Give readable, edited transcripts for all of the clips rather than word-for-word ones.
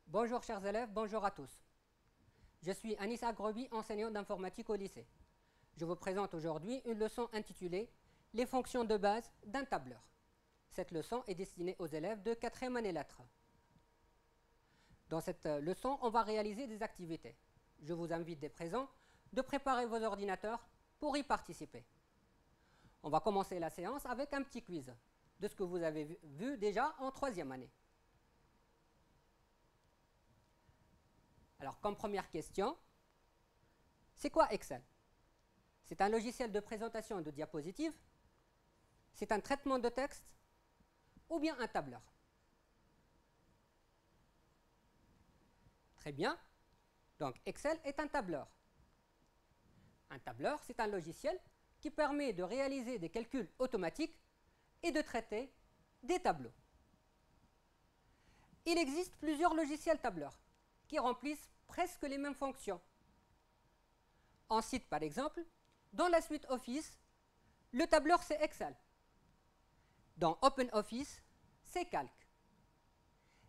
Bonjour chers élèves, bonjour à tous. Je suis Anis Agrobi, enseignant d'informatique au lycée. Je vous présente aujourd'hui une leçon intitulée « Les fonctions de base d'un tableur ». Cette leçon est destinée aux élèves de 4e année lettres. Dans cette leçon, on va réaliser des activités. Je vous invite dès présent de préparer vos ordinateurs pour y participer. On va commencer la séance avec un petit quiz de ce que vous avez vu déjà en 3e année. Alors, comme première question, c'est quoi Excel? C'est un logiciel de présentation de diapositives, c'est un traitement de texte ou bien un tableur? Très bien. Donc, Excel est un tableur. Un tableur, c'est un logiciel qui permet de réaliser des calculs automatiques et de traiter des tableaux. Il existe plusieurs logiciels tableurs qui remplissent presque les mêmes fonctions. On cite par exemple, dans la suite Office, le tableur c'est Excel. Dans OpenOffice, c'est Calc.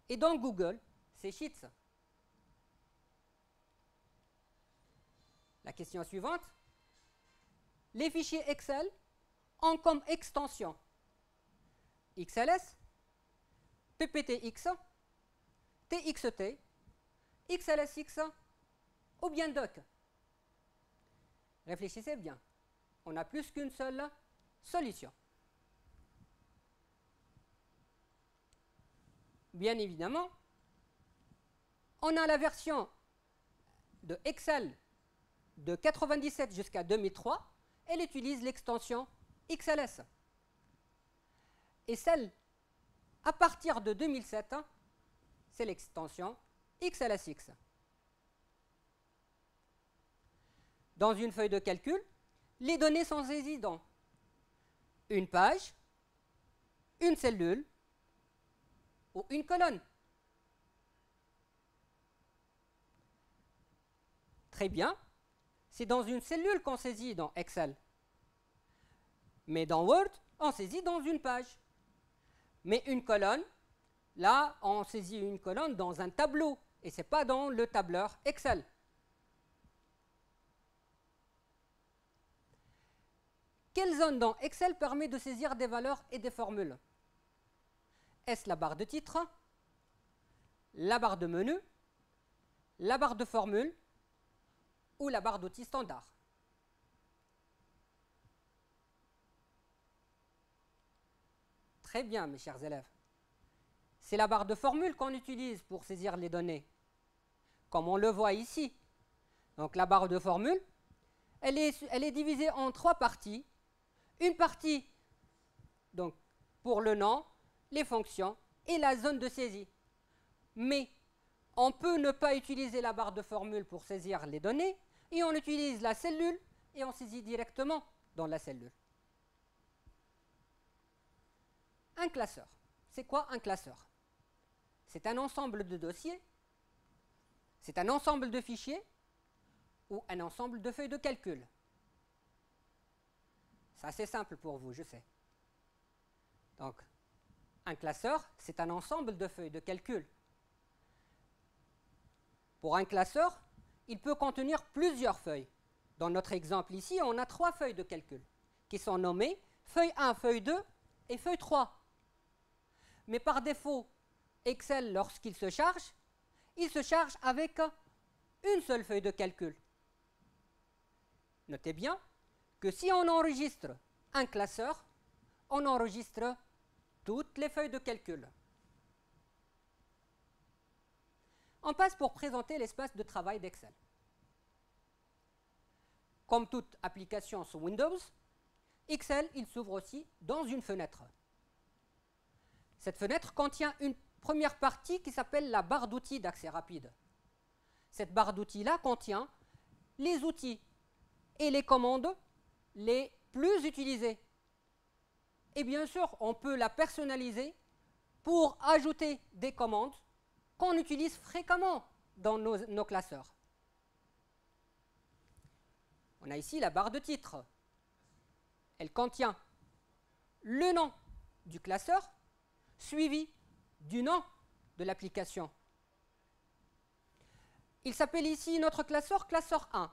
Et dans Google, c'est Sheets. La question suivante, les fichiers Excel ont comme extension XLS, PPTX, TXT, XLSX ou bien Doc. Réfléchissez bien, on n'a plus qu'une seule solution. Bien évidemment, on a la version de Excel de 97 jusqu'à 2003, elle utilise l'extension XLS. Et celle à partir de 2007, c'est l'extension XLSX. Dans une feuille de calcul, les données sont saisies dans une page, une cellule ou une colonne. Très bien, c'est dans une cellule qu'on saisit dans Excel. Mais dans Word, on saisit dans une page. Mais une colonne, là, on saisit une colonne dans un tableau, et ce n'est pas dans le tableur Excel. Quelle zone dans Excel permet de saisir des valeurs et des formules? Est-ce la barre de titre, la barre de menu, la barre de formule ou la barre d'outils standard? Très bien, mes chers élèves. C'est la barre de formule qu'on utilise pour saisir les données, comme on le voit ici. Donc la barre de formule, elle est divisée en 3 parties. Une partie donc, pour le nom, les fonctions et la zone de saisie. Mais on peut ne pas utiliser la barre de formule pour saisir les données, et on utilise la cellule et on saisit directement dans la cellule. Un classeur. C'est quoi un classeur? C'est un ensemble de dossiers, c'est un ensemble de fichiers ou un ensemble de feuilles de calcul. C'est assez simple pour vous, je sais. Donc, un classeur, c'est un ensemble de feuilles de calcul. Pour un classeur, il peut contenir plusieurs feuilles. Dans notre exemple ici, on a 3 feuilles de calcul qui sont nommées feuille 1, feuille 2 et feuille 3. Mais par défaut, Excel, lorsqu'il se charge, il se charge avec une seule feuille de calcul. Notez bien que si on enregistre un classeur, on enregistre toutes les feuilles de calcul. On passe pour présenter l'espace de travail d'Excel. Comme toute application sous Windows, Excel, il s'ouvre aussi dans une fenêtre. Cette fenêtre contient une première partie qui s'appelle la barre d'outils d'accès rapide. Cette barre d'outils-là contient les outils et les commandes les plus utilisées. Et bien sûr, on peut la personnaliser pour ajouter des commandes qu'on utilise fréquemment dans nos classeurs. On a ici la barre de titre. Elle contient le nom du classeur suivi du nom de l'application. Il s'appelle ici notre classeur 1.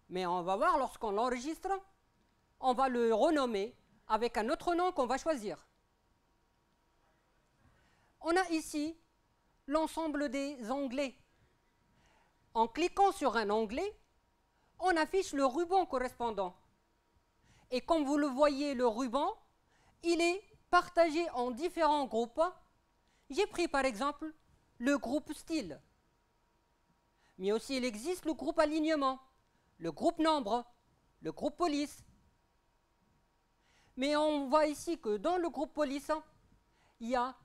Mais on va voir, lorsqu'on l'enregistre, on va le renommer avec un autre nom qu'on va choisir. On a ici l'ensemble des onglets. En cliquant sur un onglet, on affiche le ruban correspondant. Et comme vous le voyez, le ruban, il est partagé en différents groupes. J'ai pris par exemple le groupe style. Mais aussi il existe le groupe alignement, le groupe nombre, le groupe police. Mais on voit ici que dans le groupe police, il y a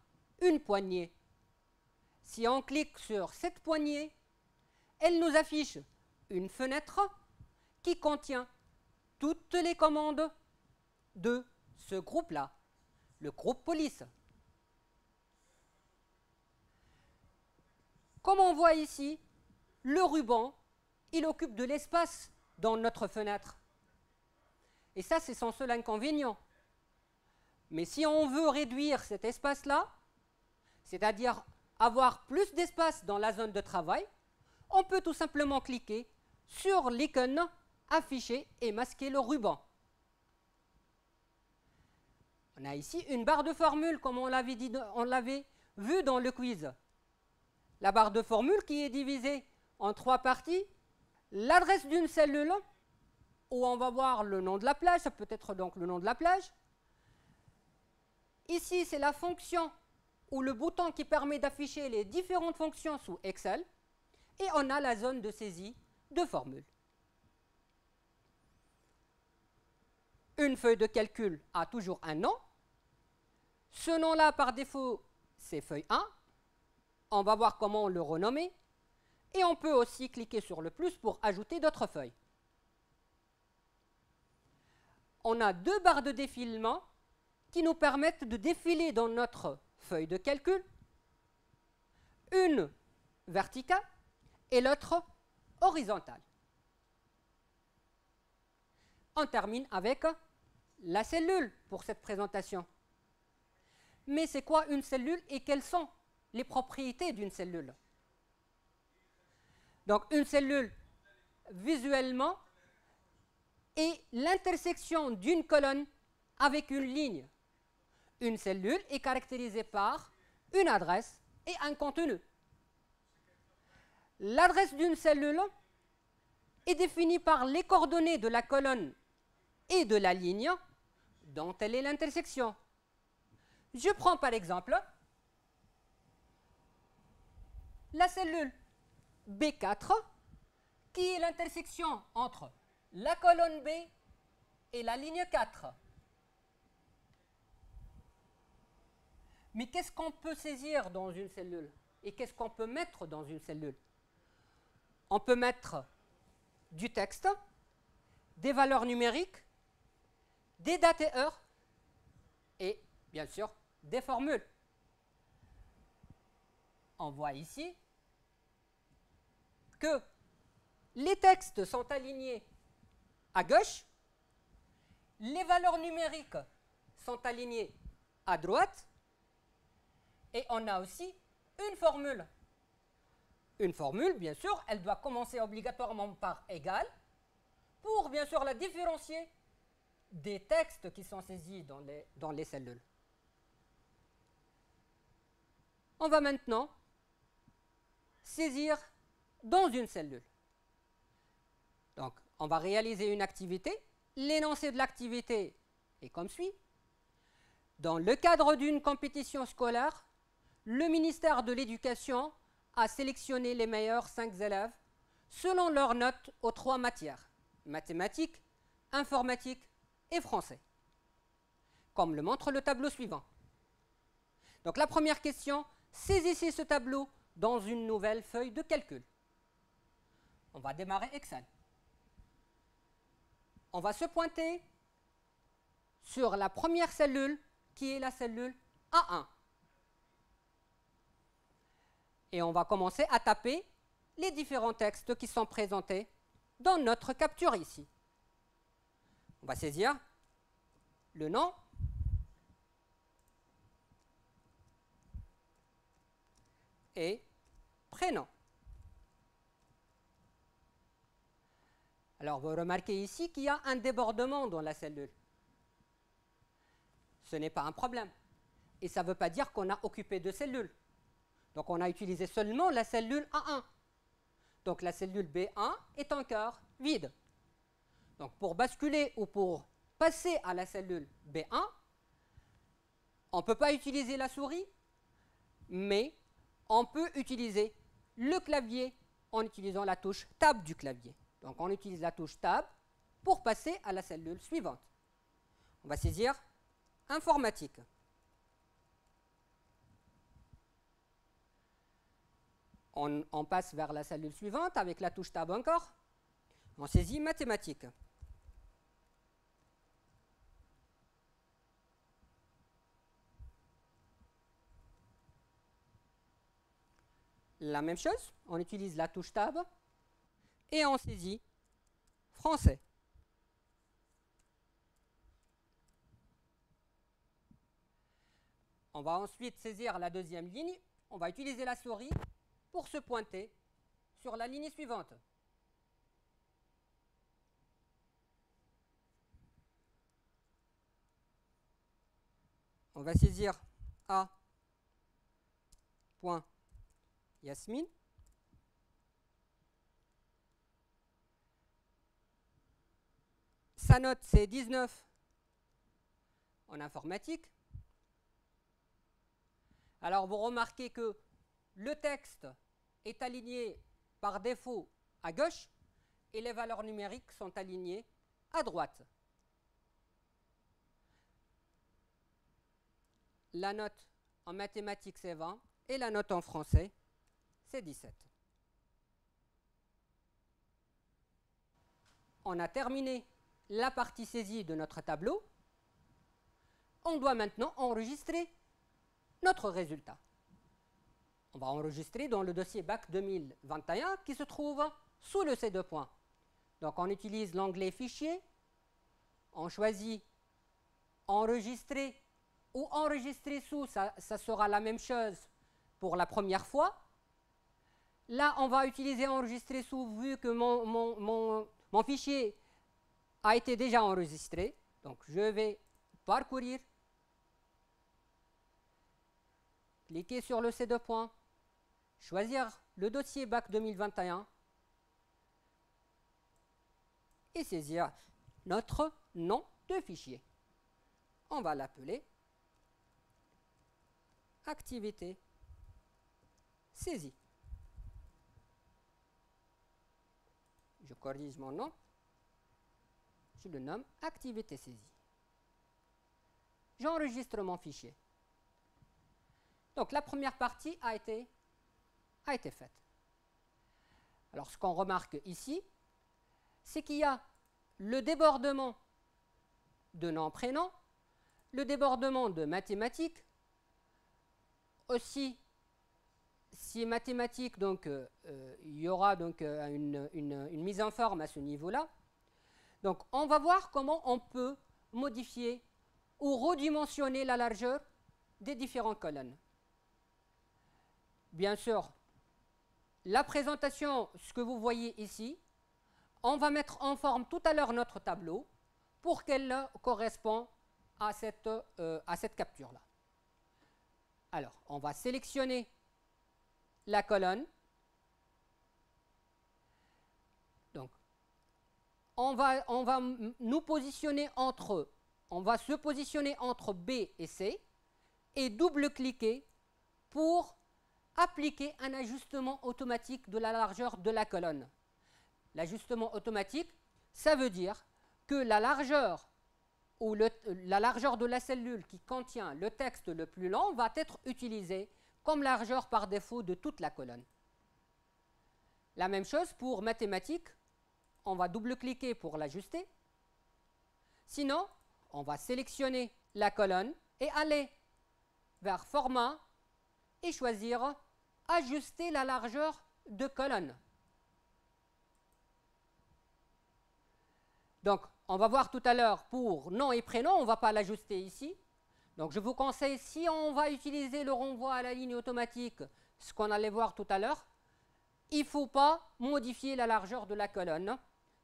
une poignée. Si on clique sur cette poignée, elle nous affiche une fenêtre qui contient toutes les commandes de ce groupe-là, le groupe police. Comme on voit ici, le ruban, il occupe de l'espace dans notre fenêtre. Et ça, c'est son seul inconvénient. Mais si on veut réduire cet espace-là, c'est-à-dire avoir plus d'espace dans la zone de travail, on peut tout simplement cliquer sur l'icône afficher et masquer le ruban. On a ici une barre de formule, comme on l'avait vu dans le quiz. La barre de formule qui est divisée en 3 parties. L'adresse d'une cellule, où on va voir le nom de la plage, ça peut être donc le nom de la plage. Ici, c'est la fonction ou le bouton qui permet d'afficher les différentes fonctions sous Excel. Et on a la zone de saisie de formule. Une feuille de calcul a toujours un nom. Ce nom-là, par défaut, c'est feuille 1. On va voir comment le renommer. Et on peut aussi cliquer sur le plus pour ajouter d'autres feuilles. On a 2 barres de défilement qui nous permettent de défiler dans notre feuille de calcul. Une verticale et l'autre horizontale. On termine avec la cellule pour cette présentation. Mais c'est quoi une cellule et quelles sont les propriétés d'une cellule? Donc une cellule, visuellement, est l'intersection d'une colonne avec une ligne. Une cellule est caractérisée par une adresse et un contenu. L'adresse d'une cellule est définie par les coordonnées de la colonne et de la ligne dont elle est l'intersection. Je prends par exemple la cellule B4 qui est l'intersection entre la colonne B et la ligne 4. Mais qu'est-ce qu'on peut saisir dans une cellule? Et qu'est-ce qu'on peut mettre dans une cellule? On peut mettre du texte, des valeurs numériques, des dates et heures, et bien sûr des formules. On voit ici que les textes sont alignés à gauche, les valeurs numériques sont alignées à droite, et on a aussi une formule. Une formule, bien sûr, elle doit commencer obligatoirement par égal, pour bien sûr la différencier des textes qui sont saisis dans les cellules. On va maintenant saisir dans une cellule. Donc, on va réaliser une activité. L'énoncé de l'activité est comme suit. Dans le cadre d'une compétition scolaire, le ministère de l'Éducation a sélectionné les meilleurs 5 élèves selon leurs notes aux 3 matières, mathématiques, informatique et français, comme le montre le tableau suivant. Donc la première question, saisissez ce tableau dans une nouvelle feuille de calcul. On va démarrer Excel. On va se pointer sur la première cellule qui est la cellule A1. Et on va commencer à taper les différents textes qui sont présentés dans notre capture ici. On va saisir le nom et prénom. Alors, vous remarquez ici qu'il y a un débordement dans la cellule. Ce n'est pas un problème. Et ça ne veut pas dire qu'on a occupé deux cellules. Donc, on a utilisé seulement la cellule A1. Donc, la cellule B1 est encore vide. Donc, pour basculer ou pour passer à la cellule B1, on ne peut pas utiliser la souris, mais on peut utiliser le clavier en utilisant la touche Tab du clavier. Donc, on utilise la touche Tab pour passer à la cellule suivante. On va saisir informatique. On passe vers la cellule suivante avec la touche Tab encore. On saisit mathématiques. La même chose, on utilise la touche Tab et on saisit français. On va ensuite saisir la deuxième ligne. On va utiliser la souris pour se pointer sur la ligne suivante. On va saisir A. Yasmine. Sa note, c'est 19 en informatique. Alors, vous remarquez que le texte est aligné par défaut à gauche et les valeurs numériques sont alignées à droite. La note en mathématiques, c'est 20 et la note en français, c'est 17. On a terminé la partie saisie de notre tableau. On doit maintenant enregistrer notre résultat. On va enregistrer dans le dossier Bac 2021 qui se trouve sous le C2 points. Donc on utilise l'onglet Fichier, on choisit Enregistrer ou Enregistrer sous, ça sera la même chose pour la première fois. Là, on va utiliser Enregistrer sous vu que mon fichier a été déjà enregistré. Donc je vais parcourir, cliquer sur le C2 points, choisir le dossier Bac 2021 et saisir notre nom de fichier. On va l'appeler activité saisie. Je corrige mon nom, je le nomme activité saisie. J'enregistre mon fichier. Donc la première partie a été faite. Alors ce qu'on remarque ici, c'est qu'il y a le débordement de nom-prénom, le débordement de mathématiques, aussi si mathématiques, donc il y aura donc une mise en forme à ce niveau-là. Donc on va voir comment on peut modifier ou redimensionner la largeur des différentes colonnes. Bien sûr, la présentation, ce que vous voyez ici, on va mettre en forme tout à l'heure notre tableau pour qu'elle corresponde à cette capture-là. Alors, on va sélectionner la colonne. Donc, on va se positionner entre B et C et double-cliquer pour appliquer un ajustement automatique de la largeur de la colonne. L'ajustement automatique, ça veut dire que la largeur ou la largeur de la cellule qui contient le texte le plus long va être utilisée comme largeur par défaut de toute la colonne. La même chose pour mathématiques, on va double-cliquer pour l'ajuster. Sinon, on va sélectionner la colonne et aller vers Format et choisir Ajuster la largeur de colonne. Donc, on va voir tout à l'heure pour nom et prénom, on ne va pas l'ajuster ici. Donc, je vous conseille, si on va utiliser le renvoi à la ligne automatique, ce qu'on allait voir tout à l'heure, il ne faut pas modifier la largeur de la colonne.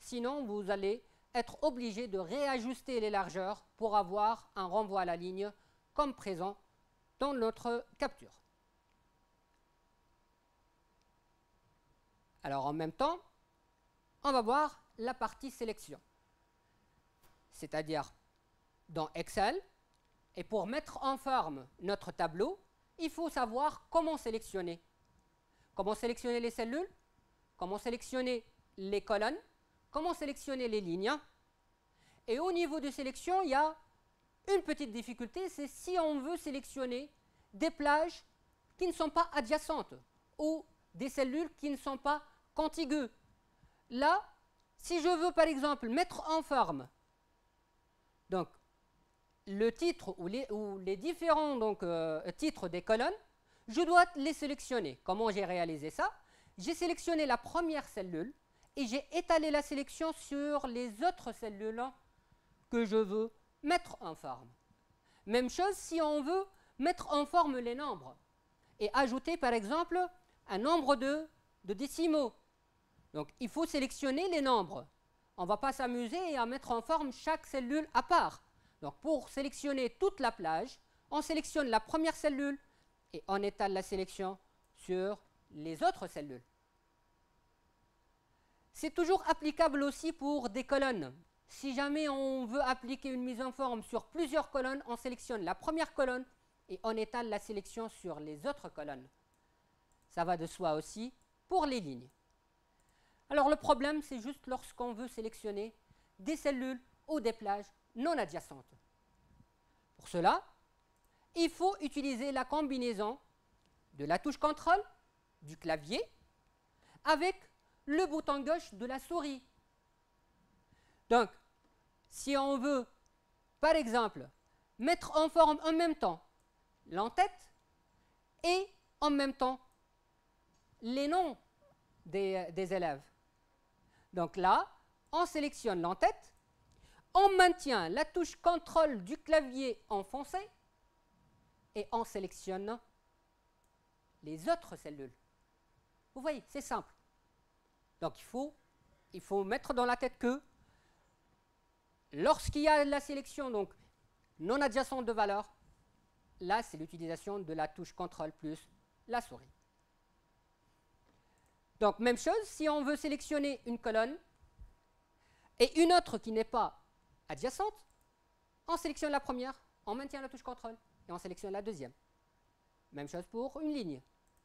sinon vous allez être obligé de réajuster les largeurs pour avoir un renvoi à la ligne comme présent dans notre capture. Alors en même temps, on va voir la partie sélection. C'est-à-dire dans Excel, et pour mettre en forme notre tableau, il faut savoir comment sélectionner. Comment sélectionner les cellules, comment sélectionner les colonnes, comment sélectionner les lignes. Et au niveau de sélection, il y a une petite difficulté, c'est si on veut sélectionner des plages qui ne sont pas adjacentes ou des cellules qui ne sont pas contiguës. Là, si je veux par exemple mettre en forme donc, le titre ou les différents titres des colonnes, je dois les sélectionner. Comment j'ai réalisé ça? J'ai sélectionné la première cellule et j'ai étalé la sélection sur les autres cellules que je veux mettre en forme. Même chose si on veut mettre en forme les nombres et ajouter par exemple un nombre de décimaux. Donc il faut sélectionner les nombres. On ne va pas s'amuser à mettre en forme chaque cellule à part. Donc pour sélectionner toute la plage, on sélectionne la première cellule et on étale la sélection sur les autres cellules. C'est toujours applicable aussi pour des colonnes. Si jamais on veut appliquer une mise en forme sur plusieurs colonnes, on sélectionne la première colonne et on étale la sélection sur les autres colonnes. Ça va de soi aussi pour les lignes. Alors le problème, c'est juste lorsqu'on veut sélectionner des cellules ou des plages non adjacentes. Pour cela, il faut utiliser la combinaison de la touche contrôle du clavier avec le bouton gauche de la souris. Donc, si on veut, par exemple, mettre en forme en même temps l'entête et en même temps les noms des élèves. Donc là, on sélectionne l'entête, on maintient la touche contrôle du clavier enfoncé et on sélectionne les autres cellules. Vous voyez, c'est simple. Donc il faut mettre dans la tête que lorsqu'il y a la sélection donc, non adjacente de valeur, là c'est l'utilisation de la touche contrôle plus la souris. Donc même chose, si on veut sélectionner une colonne et une autre qui n'est pas adjacente, on sélectionne la première, on maintient la touche contrôle et on sélectionne la deuxième. Même chose pour une ligne.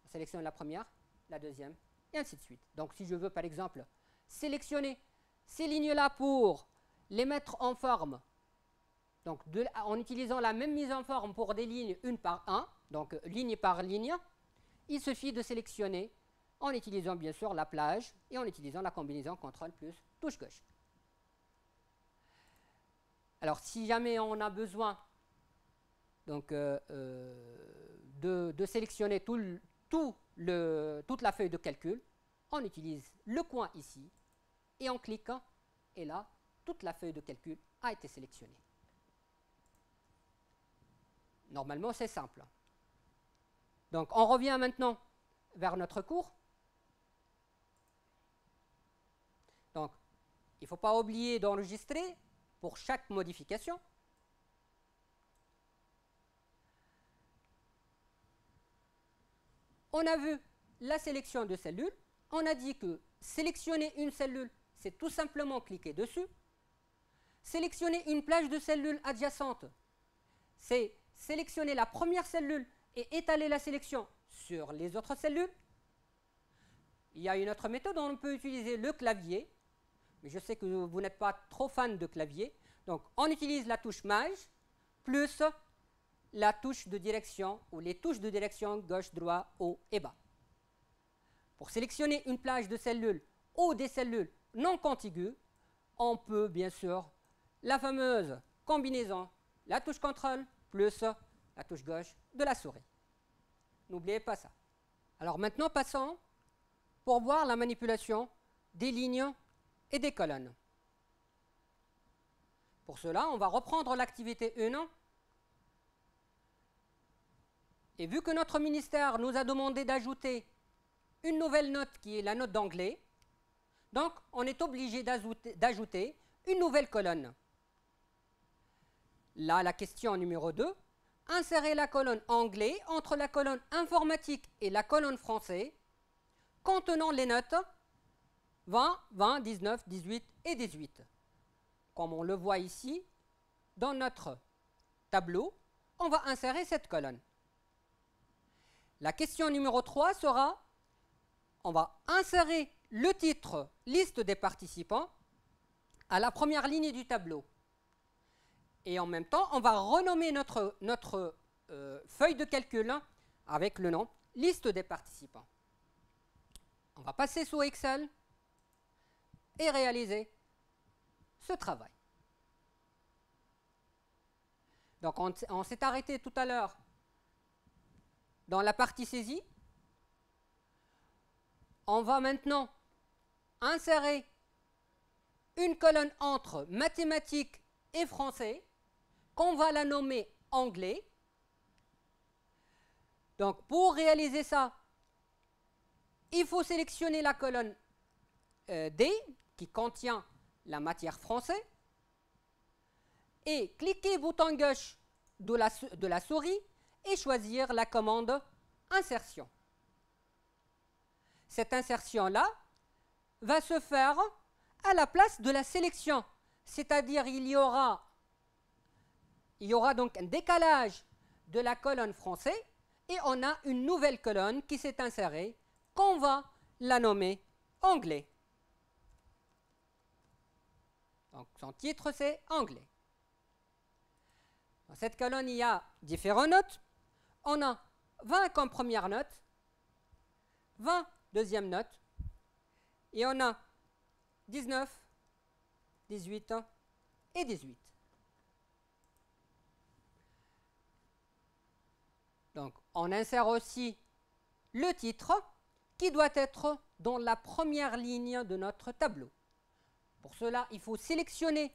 On sélectionne la première, la deuxième et ainsi de suite. Donc si je veux par exemple sélectionner ces lignes-là pour les mettre en forme, donc en utilisant la même mise en forme pour des lignes une par un, donc ligne par ligne, il suffit de sélectionner en utilisant bien sûr la plage et en utilisant la combinaison contrôle plus touche gauche. Alors si jamais on a besoin donc, de sélectionner toute la feuille de calcul, on utilise le coin ici et on clique et là toute la feuille de calcul a été sélectionnée. Normalement c'est simple. Donc on revient maintenant vers notre cours. Donc il ne faut pas oublier d'enregistrer pour chaque modification. On a vu la sélection de cellules. On a dit que sélectionner une cellule, c'est tout simplement cliquer dessus. Sélectionner une plage de cellules adjacentes, c'est sélectionner la première cellule et étaler la sélection sur les autres cellules. Il y a une autre méthode, on peut utiliser le clavier, mais je sais que vous n'êtes pas trop fan de clavier. Donc on utilise la touche Maj plus la touche de direction ou les touches de direction gauche, droit, haut et bas. Pour sélectionner une plage de cellules ou des cellules non contiguës, on peut bien sûr la fameuse combinaison, la touche contrôle plus la touche gauche de la souris. N'oubliez pas ça. Alors maintenant passons pour voir la manipulation des lignes et des colonnes. Pour cela, on va reprendre l'activité 1. Et vu que notre ministère nous a demandé d'ajouter une nouvelle note qui est la note d'anglais, Donc, on est obligé d'ajouter une nouvelle colonne. Là, la question numéro 2. Insérer la colonne anglais entre la colonne informatique et la colonne français contenant les notes 20, 20, 19, 18 et 18. Comme on le voit ici, dans notre tableau, on va insérer cette colonne. La question numéro 3 sera, on va insérer le titre « Liste des participants » à la première ligne du tableau. Et en même temps, on va renommer notre feuille de calcul avec le nom « Liste des participants ». On va passer sous Excel et réaliser ce travail. Donc, on s'est arrêté tout à l'heure dans la partie saisie. On va maintenant insérer une colonne entre mathématiques et français, qu'on va la nommer anglais. Donc, pour réaliser ça, il faut sélectionner la colonne D, qui contient la matière français, et cliquer bouton gauche de la souris et choisir la commande insertion. Cette insertion-là va se faire à la place de la sélection, c'est-à-dire il y aura donc un décalage de la colonne français et on a une nouvelle colonne qui s'est insérée qu'on va la nommer anglais. Donc son titre c'est anglais. Dans cette colonne, il y a différentes notes. On a 20 comme première note, 20 deuxième note, et on a 19, 18 et 18. Donc, on insère aussi le titre qui doit être dans la première ligne de notre tableau. Pour cela, il faut sélectionner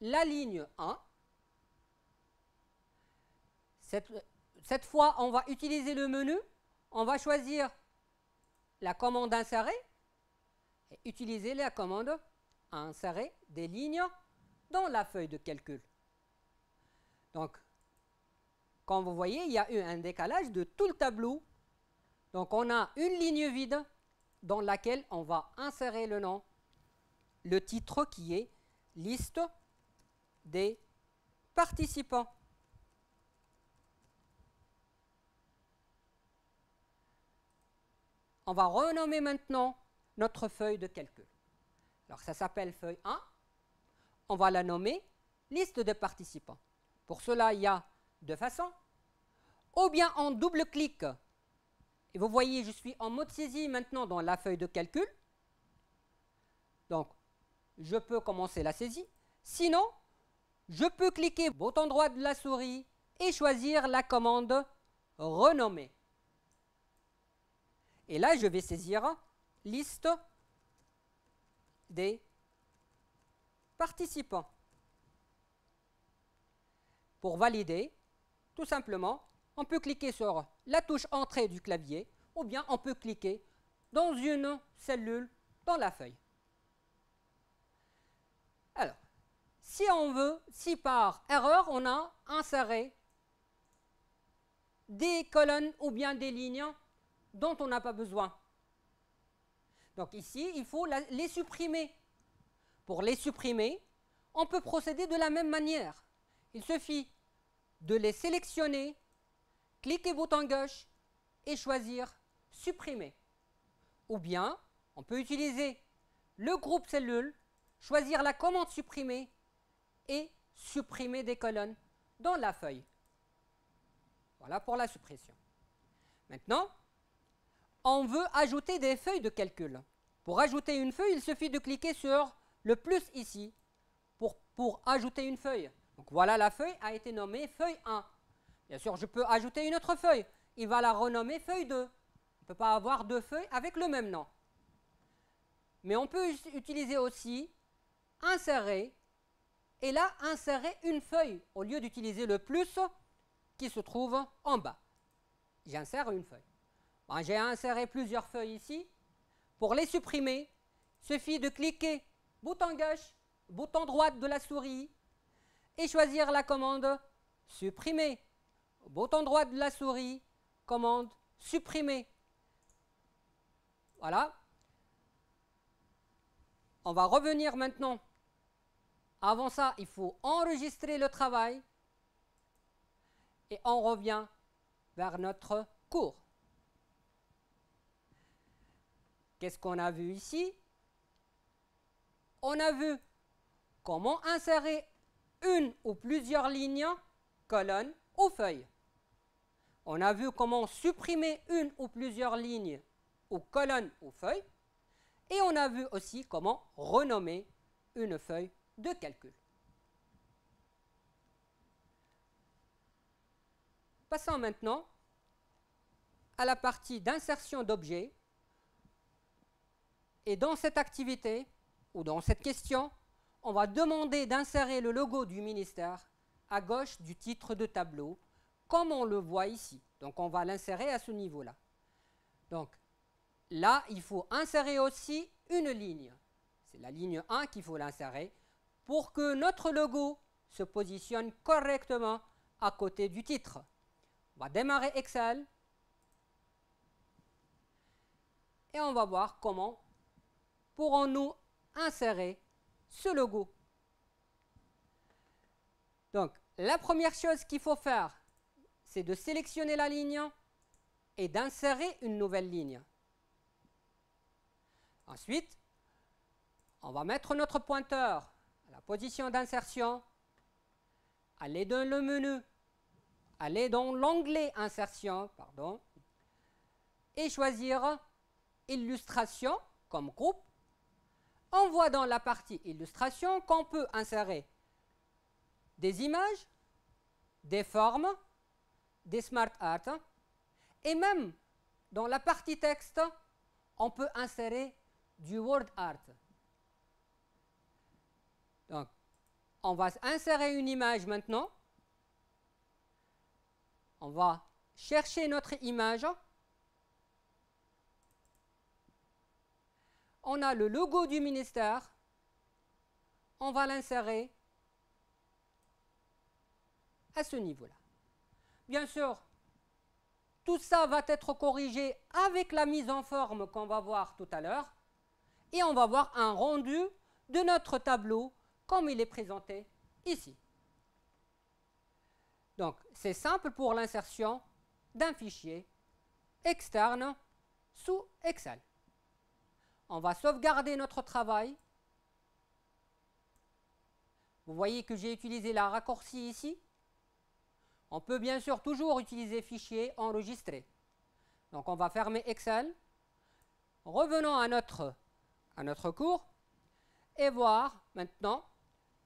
la ligne 1. Cette fois, on va utiliser le menu. On va choisir la commande insérer et utiliser la commande insérer des lignes dans la feuille de calcul. Donc, comme vous voyez, il y a eu un décalage de tout le tableau. Donc, on a une ligne vide dans laquelle on va insérer le nom, le titre qui est liste des participants. On va renommer maintenant notre feuille de calcul. Alors, ça s'appelle feuille 1. On va la nommer liste de participants. Pour cela, il y a deux façons. Ou bien on double-clique. Et vous voyez, je suis en mode saisie maintenant dans la feuille de calcul. Donc, je peux commencer la saisie. Sinon, je peux cliquer bouton droit de la souris et choisir la commande renommer. Et là, je vais saisir liste des participants. Pour valider, tout simplement, on peut cliquer sur la touche entrée du clavier ou bien on peut cliquer dans une cellule dans la feuille. Alors, si on veut, si par erreur, on a inséré des colonnes ou bien des lignes dont on n'a pas besoin. Donc ici, il faut les supprimer. Pour les supprimer, on peut procéder de la même manière. Il suffit de les sélectionner, cliquer bouton gauche et choisir supprimer. Ou bien, on peut utiliser le groupe cellule, choisir la commande supprimer et supprimer des colonnes dans la feuille. Voilà pour la suppression. Maintenant, on veut ajouter des feuilles de calcul. Pour ajouter une feuille, il suffit de cliquer sur le plus ici pour ajouter une feuille. Donc voilà, la feuille a été nommée feuille 1. Bien sûr, je peux ajouter une autre feuille. Il va la renommer feuille 2. On ne peut pas avoir deux feuilles avec le même nom. Mais on peut utiliser aussi insérer et là insérer une feuille au lieu d'utiliser le plus qui se trouve en bas. J'insère une feuille. Bon, j'ai inséré plusieurs feuilles ici. Pour les supprimer, suffit de cliquer bouton gauche, bouton droit de la souris et choisir la commande supprimer. Bouton droit de la souris, commande supprimer. Voilà. On va revenir maintenant. Avant ça, il faut enregistrer le travail et on revient vers notre cours. Qu'est-ce qu'on a vu ici? On a vu comment insérer une ou plusieurs lignes, colonnes ou feuilles. On a vu comment supprimer une ou plusieurs lignes ou colonnes ou feuilles. Et on a vu aussi comment renommer une feuille de calcul. Passons maintenant à la partie d'insertion d'objets. Et dans cette activité, ou dans cette question, on va demander d'insérer le logo du ministère à gauche du titre de tableau, comme on le voit ici. Donc on va l'insérer à ce niveau-là. Donc là, il faut insérer aussi une ligne. C'est la ligne 1 qu'il faut l'insérer pour que notre logo se positionne correctement à côté du titre. On va démarrer Excel et on va voir comment pourrons-nous insérer ce logo. Donc, la première chose qu'il faut faire, c'est de sélectionner la ligne et d'insérer une nouvelle ligne. Ensuite, on va mettre notre pointeur à la position d'insertion, aller dans le menu, aller dans l'onglet insertion, et choisir illustration comme groupe. On voit dans la partie illustration qu'on peut insérer des images, des formes, des smart art, et même dans la partie texte, on peut insérer du word art. Donc, on va insérer une image maintenant. On va chercher notre image. On a le logo du ministère. On va l'insérer à ce niveau-là. Bien sûr, tout ça va être corrigé avec la mise en forme qu'on va voir tout à l'heure. Et on va voir un rendu de notre tableau comme il est présenté ici. Donc, c'est simple pour l'insertion d'un fichier externe sous Excel. On va sauvegarder notre travail. Vous voyez que j'ai utilisé la raccourci ici. On peut bien sûr toujours utiliser fichier enregistré. Donc, on va fermer Excel. Revenons à notre cours et voir maintenant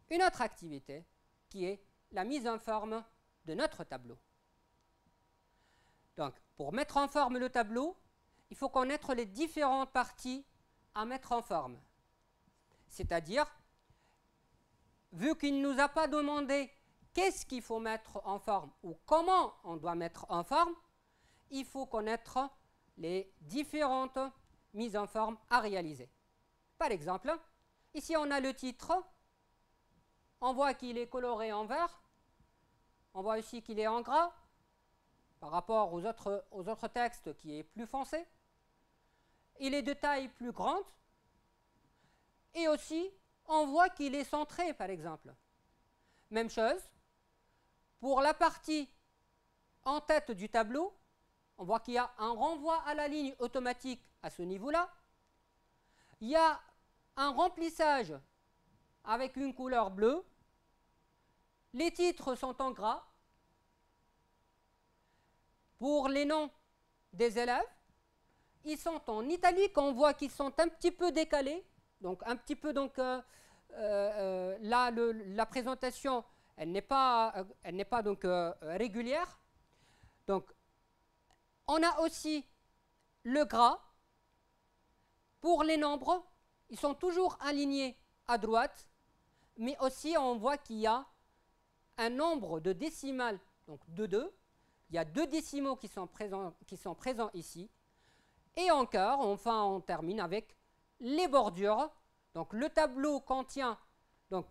une autre activité qui est la mise en forme de notre tableau. Donc, pour mettre en forme le tableau, il faut connaître les différentes parties à mettre en forme. C'est-à-dire, vu qu'il ne nous a pas demandé qu'est-ce qu'il faut mettre en forme ou comment on doit mettre en forme, il faut connaître les différentes mises en forme à réaliser. Par exemple, ici on a le titre, on voit qu'il est coloré en vert, on voit aussi qu'il est en gras par rapport aux autres textes qui est plus foncé. Il est de taille plus grande et aussi on voit qu'il est centré par exemple. Même chose, pour la partie en tête du tableau, on voit qu'il y a un renvoi à la ligne automatique à ce niveau-là. Il y a un remplissage avec une couleur bleue. Les titres sont en gras. Pour les noms des élèves, ils sont en italique. On voit qu'ils sont un petit peu décalés. Donc, un petit peu, là, la présentation, elle n'est pas donc régulière. Donc, on a aussi le gras. Pour les nombres, ils sont toujours alignés à droite, mais aussi on voit qu'il y a un nombre de décimales, donc de 2. Il y a 2 décimaux qui sont présents ici. Et encore, enfin, on termine avec les bordures. Donc le tableau contient donc,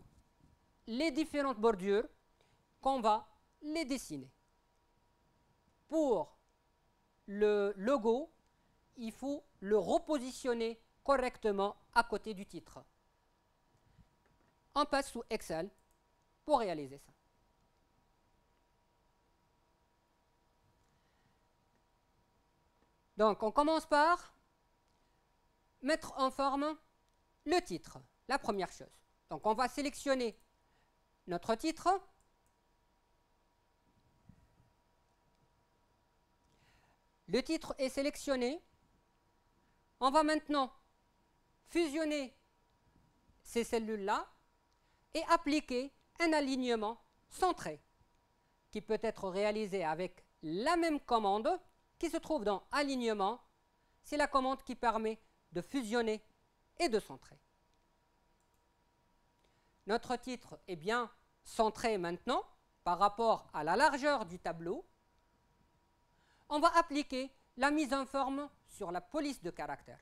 les différentes bordures qu'on va les dessiner. Pour le logo, il faut le repositionner correctement à côté du titre. On passe sous Excel pour réaliser ça. Donc, on commence par mettre en forme le titre, la première chose. Donc, on va sélectionner notre titre. Le titre est sélectionné. On va maintenant fusionner ces cellules-là et appliquer un alignement centré qui peut être réalisé avec la même commande qui se trouve dans Alignement. C'est la commande qui permet de fusionner et de centrer. Notre titre est bien centré maintenant par rapport à la largeur du tableau. On va appliquer la mise en forme sur la police de caractère.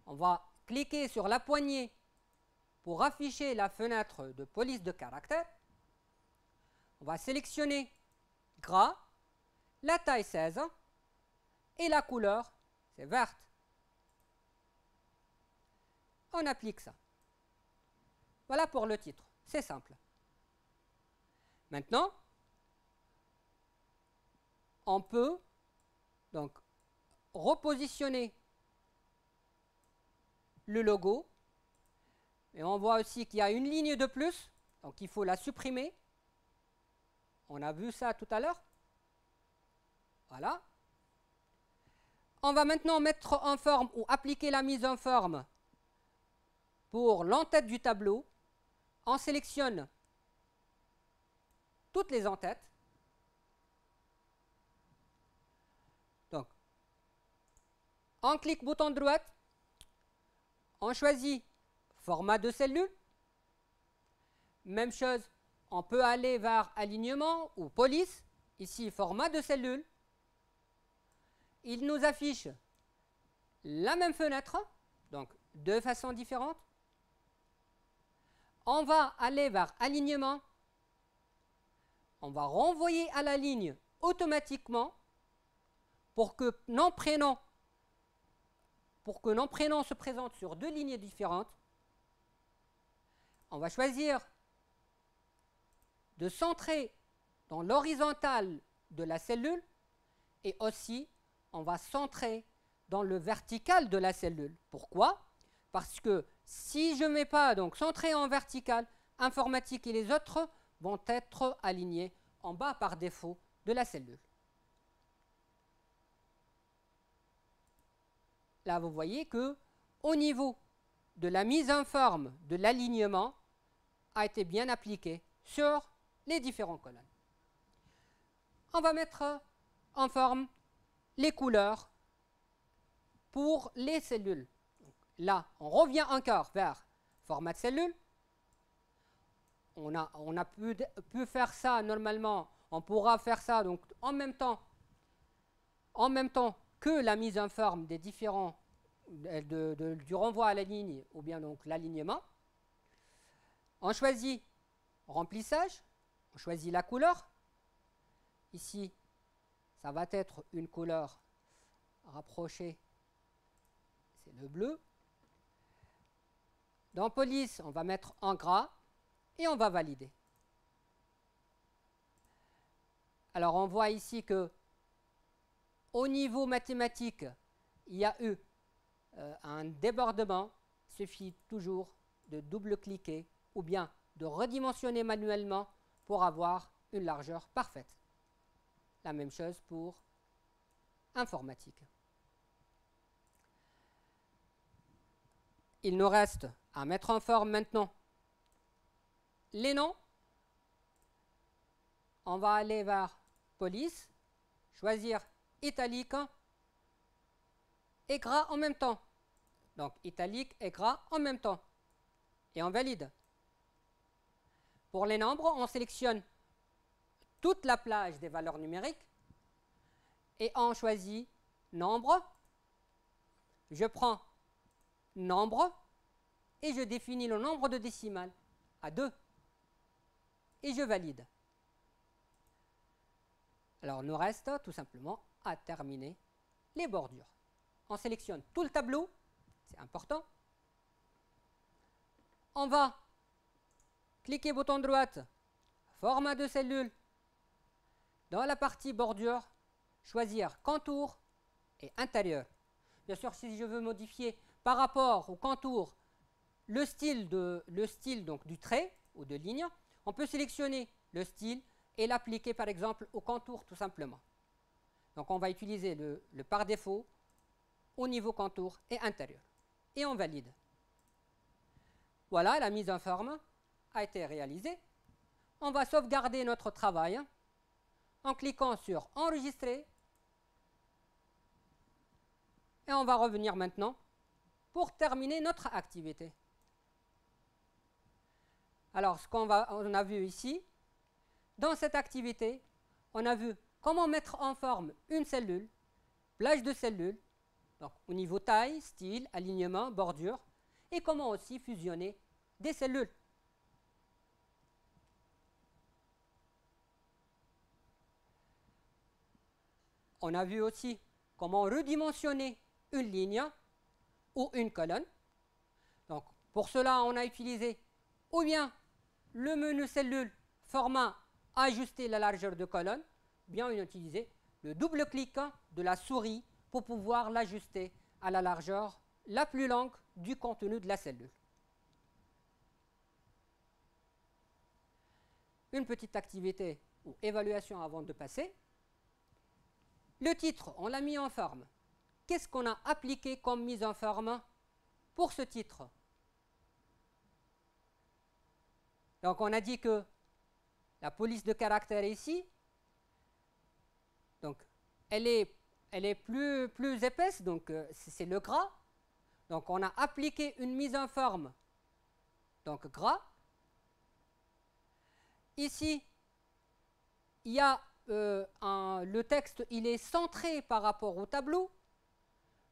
On va cliquer sur la poignée pour afficher la fenêtre de police de caractère. On va sélectionner gras, la taille 16 et la couleur, c'est verte. On applique ça. Voilà pour le titre, c'est simple. Maintenant, on peut donc repositionner le logo. Et on voit aussi qu'il y a une ligne de plus, donc il faut la supprimer. On a vu ça tout à l'heure. Voilà. On va maintenant mettre en forme ou appliquer la mise en forme pour l'entête du tableau. On sélectionne toutes les entêtes. Donc, on clique bouton droite, on choisit format de cellule. Même chose, on peut aller vers alignement ou police. Ici, format de cellule. Il nous affiche la même fenêtre, donc de façon différente. On va aller vers alignement. On va renvoyer à la ligne automatiquement pour que nos prénoms se présentent sur deux lignes différentes. On va choisir de centrer dans l'horizontale de la cellule et aussi on va centrer dans le vertical de la cellule. Pourquoi? Parce que si je ne mets pas donc centré en vertical, informatique et les autres vont être alignés en bas par défaut de la cellule. Là, vous voyez que au niveau de la mise en forme de l'alignement a été bien appliqué sur les différentes colonnes. On va mettre en forme les couleurs pour les cellules. Donc, là, on revient encore vers format de cellule. On a pu faire ça normalement. On pourra faire ça donc en même temps que la mise en forme des différents du renvoi à la ligne ou bien donc l'alignement. On choisit remplissage, on choisit la couleur. Ici, ça va être une couleur rapprochée, c'est le bleu. Dans police, on va mettre en gras et on va valider. Alors on voit ici que au niveau mathématique, il y a eu un débordement. Il suffit toujours de double-cliquer ou bien de redimensionner manuellement pour avoir une largeur parfaite. La même chose pour informatique. Il nous reste à mettre en forme maintenant les noms. On va aller vers police, choisir italique et gras en même temps. Donc italique et gras en même temps. Et on valide. Pour les nombres, on sélectionne toute la plage des valeurs numériques et on choisit nombre. Je prends nombre, et je définis le nombre de décimales à 2. Et je valide. Alors, il nous reste tout simplement à terminer les bordures. On sélectionne tout le tableau, c'est important. On va cliquer bouton droite, format de cellule. Dans la partie bordure, choisir contour et intérieur. Bien sûr, si je veux modifier par rapport au contour le style donc, du trait ou de ligne, on peut sélectionner le style et l'appliquer par exemple au contour tout simplement. Donc on va utiliser le par défaut au niveau contour et intérieur. Et on valide. Voilà, la mise en forme a été réalisée. On va sauvegarder notre travail en cliquant sur enregistrer. Et on va revenir maintenant pour terminer notre activité. Alors, on a vu ici, dans cette activité, on a vu comment mettre en forme une cellule, plage de cellules, donc au niveau taille, style, alignement, bordure, et comment aussi fusionner des cellules. On a vu aussi comment redimensionner une ligne ou une colonne. Donc, pour cela, on a utilisé ou bien le menu cellule format ajuster la largeur de colonne, ou bien on a utilisé le double clic de la souris pour pouvoir l'ajuster à la largeur la plus longue du contenu de la cellule. Une petite activité ou évaluation avant de passer. Le titre, on l'a mis en forme. Qu'est-ce qu'on a appliqué comme mise en forme pour ce titre? Donc on a dit que la police de caractère ici, donc elle est plus épaisse, donc c'est le gras. Donc on a appliqué une mise en forme, donc gras. Ici, il y a le texte, il est centré par rapport au tableau.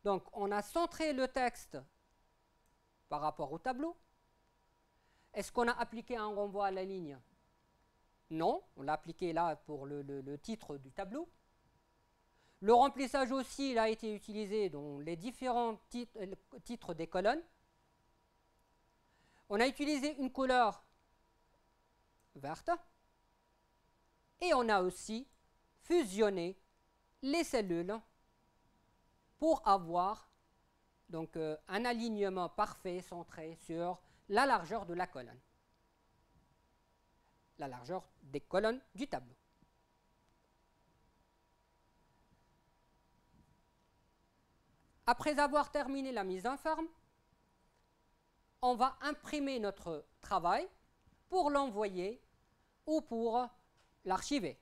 Donc on a centré le texte par rapport au tableau. Est-ce qu'on a appliqué un renvoi à la ligne? Non, on l'a appliqué là pour le titre du tableau. Le remplissage aussi, il a été utilisé dans les différents titres des colonnes. On a utilisé une couleur verte. Et on a aussi fusionné les cellules pour avoir donc, un alignement parfait centré sur la largeur de la colonne. La largeur des colonnes du tableau. Après avoir terminé la mise en forme, on va imprimer notre travail pour l'envoyer ou pour l'archiver.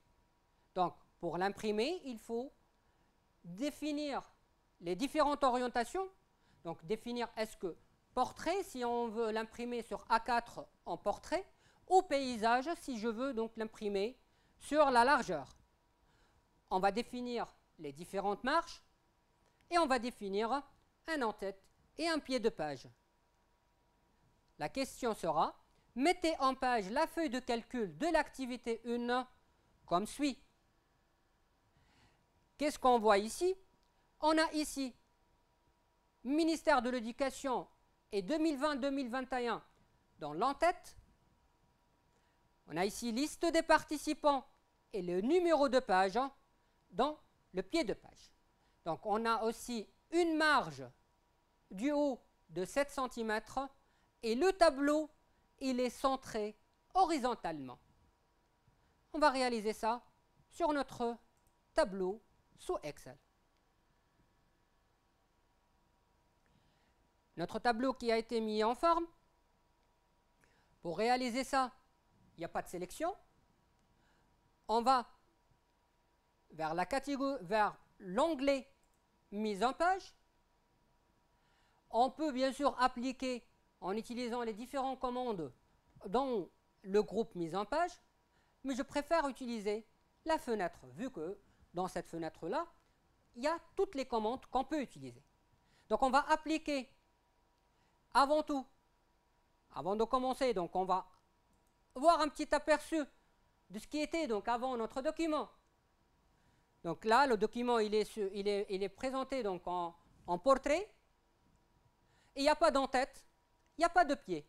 Donc, pour l'imprimer, il faut définir les différentes orientations. Donc, définir est-ce que portrait, si on veut l'imprimer sur A4 en portrait, ou paysage, si je veux donc l'imprimer sur la largeur. On va définir les différentes marches et on va définir un en-tête et un pied de page. La question sera, mettez en page la feuille de calcul de l'activité 1 comme suit. Qu'est-ce qu'on voit ici? On a ici ministère de l'Éducation et 2020-2021 dans l'en-tête. On a ici liste des participants et le numéro de page dans le pied de page. Donc on a aussi une marge du haut de 7 cm et le tableau, il est centré horizontalement. On va réaliser ça sur notre tableau sous Excel. Notre tableau qui a été mis en forme. Pour réaliser ça, il n'y a pas de sélection. On va vers la catégorie, vers l'onglet mise en page. On peut bien sûr appliquer en utilisant les différentes commandes dans le groupe mise en page, mais je préfère utiliser la fenêtre, vu que dans cette fenêtre-là, il y a toutes les commandes qu'on peut utiliser. Donc on va appliquer Avant tout, avant de commencer, donc on va voir un petit aperçu de ce qui était donc avant notre document. Donc là, le document il est présenté donc en portrait. Il n'y a pas d'en-tête, il n'y a pas de pied.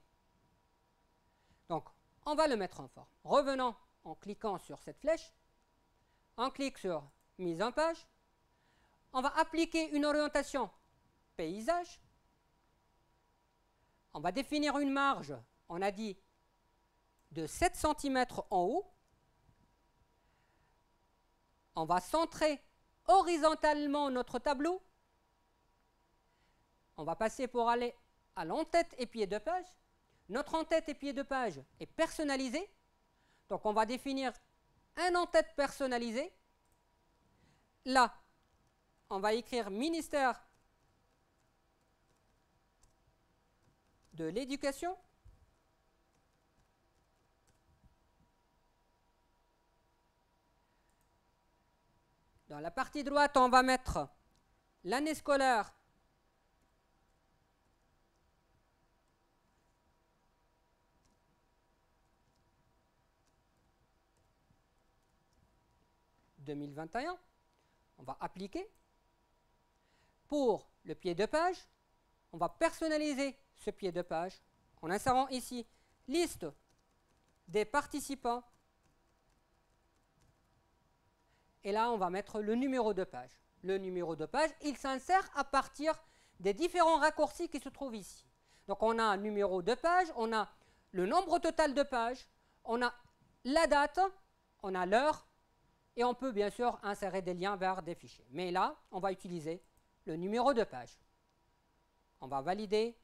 Donc on va le mettre en forme. Revenons en cliquant sur cette flèche. On clique sur mise en page. On va appliquer une orientation paysage. On va définir une marge, on a dit, de 7 cm en haut. On va centrer horizontalement notre tableau. On va passer pour aller à l'en-tête et pied de page. Notre en-tête et pied de page est personnalisé. Donc on va définir un en-tête personnalisé. Là, on va écrire ministère de l'Éducation. Dans la partie droite, on va mettre l'année scolaire « 2021 ». On va appliquer. Pour le pied de page, on va personnaliser ce pied de page en insérant ici liste des participants. Et là, on va mettre le numéro de page. Le numéro de page, il s'insère à partir des différents raccourcis qui se trouvent ici. Donc, on a un numéro de page, on a le nombre total de pages, on a la date, on a l'heure, et on peut bien sûr insérer des liens vers des fichiers. Mais là, on va utiliser le numéro de page. On va valider.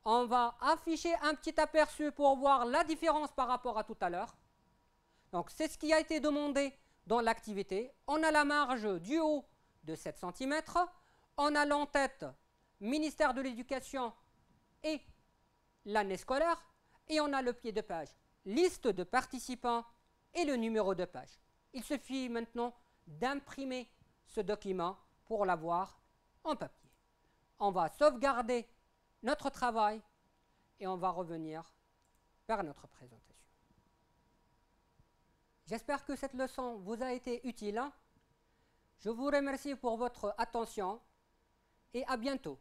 On va afficher un petit aperçu pour voir la différence par rapport à tout à l'heure. Donc, c'est ce qui a été demandé dans l'activité. On a la marge du haut de 7 cm. On a l'en-tête ministère de l'Éducation et l'année scolaire. Et on a le pied de page, liste de participants et le numéro de page. Il suffit maintenant d'imprimer ce document pour l'avoir en papier. On va sauvegarder notre travail et on va revenir vers notre présentation. J'espère que cette leçon vous a été utile. Je vous remercie pour votre attention et à bientôt.